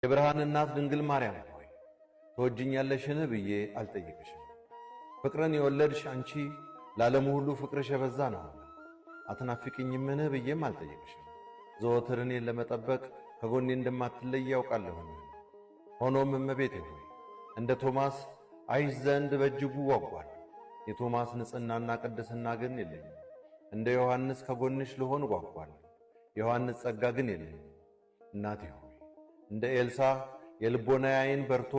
የብርሃን እናት ድንግል ማርያም ሆይ ትወጂኛለሽን ብዬ አልጠይቅሽም። ፍቅርን የወለድሽ አንቺ ለዓለሙ ሁሉ ፍቅርሽ የበዛ ነው። አትናፍቅኝምን ብዬም አልጠይቅሽም። ዘወትር እኔን ለመጠበቅ ከጎኔ እንደማትለይ ያውቃለሁኝ። ሆኖም እመቤቴ ሆይ እንደ ቶማስ አይሽ ዘንድ በእጅጉ ጓጓለሁ። የቶማስ ንጽሕናና ቅድስና ግን የለኝም። እንደ ዮሐንስ ከጎንሽ ልሆን ጓጓለሁ። የዮሐንስ ጸጋ ግን የለኝም። እናቴ ሆይ እንደ ኤልሳ የልቦናዬ ዓይን በርቶ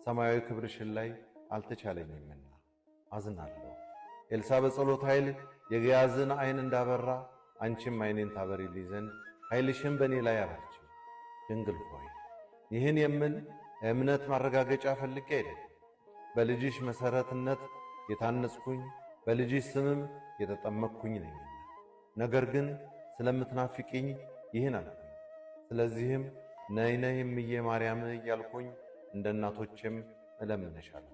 ሰማያዊ ክብርሽን ላይ አልተቻለኝምና አዝናለሁ። ኤልሳ በጸሎት ኃይል የገያዝን ዓይን እንዳበራ አንቺም ዓይኔን ታበሪልኝ ዘንድ ኃይልሽን በእኔ ላይ አበርቺ። ድንግል ሆይ ይህን የምል እምነት ማረጋገጫ ፈልጌ አይደለም። በልጅሽ መሠረትነት የታነጽኩኝ በልጅሽ ስምም የተጠመቅኩኝ ነኝና። ነገር ግን ስለምትናፍቂኝ ይህን አልኩኝ። ስለዚህም ነይ ነይ እምዬ ማርያም እያልኩኝ እንደ እናቶቼም እለምንሻለሁ።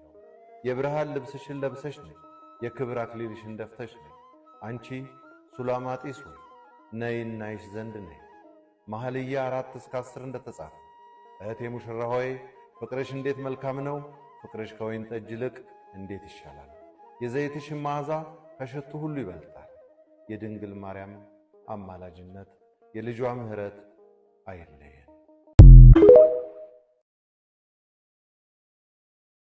የብርሃን ልብስሽን ለብሰሽ ነይ፣ የክብር አክሊልሽን ደፍተሽ ነይ። አንቺ ሱላማጢስ ሆይ ነይ እናይሽ ዘንድ ነይ። መኃልየ 4-10 እንደተጻፈ እህቴ ሙሽራ ሆይ ፍቅርሽ እንዴት መልካም ነው! ፍቅርሽ ከወይን ጠጅ ይልቅ እንዴት ይሻላል! የዘይትሽን መዓዛ ከሽቱ ሁሉ ይበልጣል። የድንግል ማርያም አማላጅነት የልጇ ምሕረት አይለየ